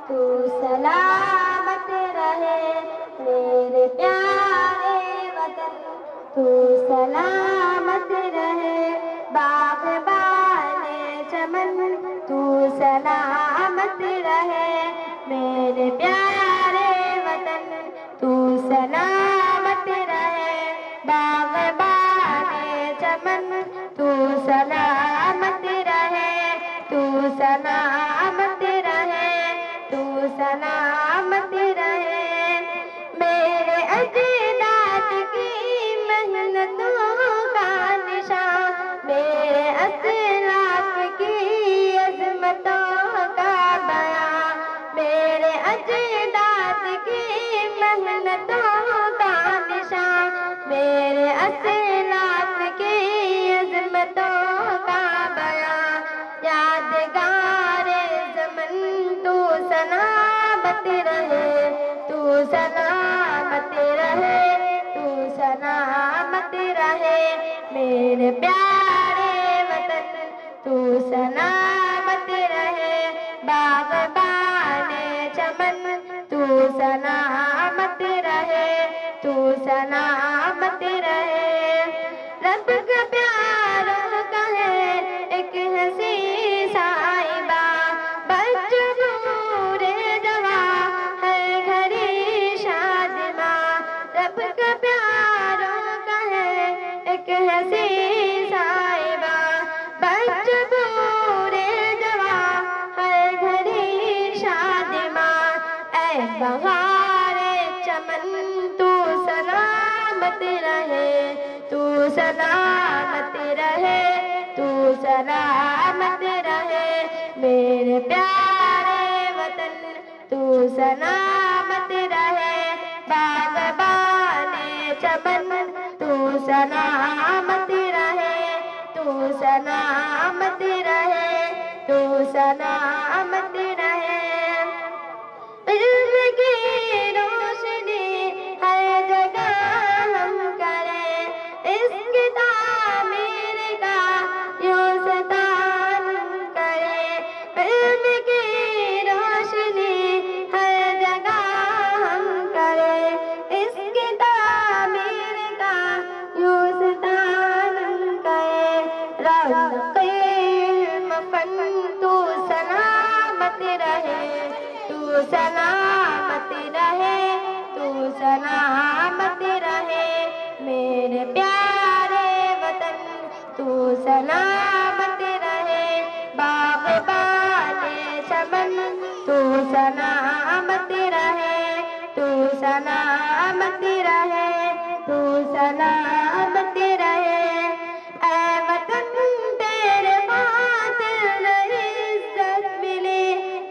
تو سلامت رہے میرے پیارے وطن، تو سلامت رہے باغبان چمن، تو سلامت رہے میرے پیارے وطن، تو سلامت رہے باغبان چمن، تو سلامت رہے، تو سلامت رہے، تو سلامت رہے میرے اجداد کی محنتوں کا نشان، میرے اسلاف کی عظمتوں کا بیان، میرے اجداد کی محنتوں کا نشان، میرے اسلاف کی عظمتوں کا بیان، یادگار زمن تو سلامت رہے، تو سلامت رہے، تو سلامت رہے میرے پیارے وطن، تو سلامت رہے باغبان چمن، تو سلامت رہے، تو سلامت رہے رب کا پیاروں کا ہے ایک حسین صاحبہ، بچے بوڑھے جوان ہر گھڑی شادماں، رب کا پیاروں کا ہے ایک حسین صاحبہ، بچے بوڑھے جوان ہر گھڑی شادماں، اے بہار چمن تو سلامت رہے، تو سلامت رہے، تو سلامت رہے میرے پیارے وطن، تو سلامت رہے باغبان چمن، تو سلامت رہے، تو سلامت رہے، تو سلامت رہے علم کی روشنی ہر جگہ ہم کریں، اس کی تعمیر کا یوں ستان کریں، علم کی روشنی ہر جگہ ہم کریں، اس کی تعمیر کا یوں ستان کریں، رونق علم فن تو سلامت رہے، تو سلامت رہے، تو سلامت رہے میرے پیارے وطن، تو سلامت رہے باغبان چمن، تو سلامت رہے، تو سلامت رہے، تو سلامت رہے اے وطن تیرے خاطر عزت ملی،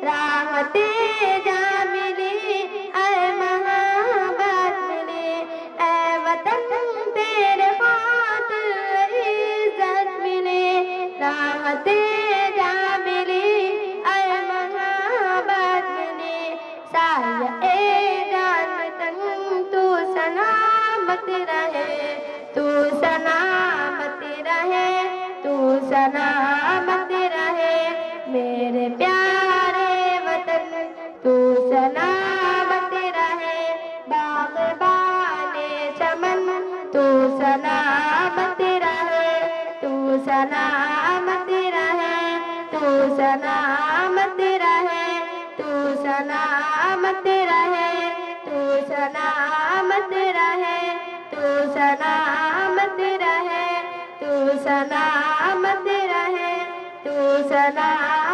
راحتیں جا ملی، اے محبت ملی، اے وطن تیرے خاطر عزت ملی، راحتیں جا ملی، اے محبت ملی، سایہ جان تن تو سلامت رہے، تو سلامت رہے، تو سلامت رہے میرے پیارے وطن، تو سلامت رہے باغبان چمن، تو سلامت رہے، تو سلامت رہے، تو سلامت رہے، تو سلامت رہے، تو سلامت رہے، تو سلامت رہے، تو سلامت رہے، تو سلامت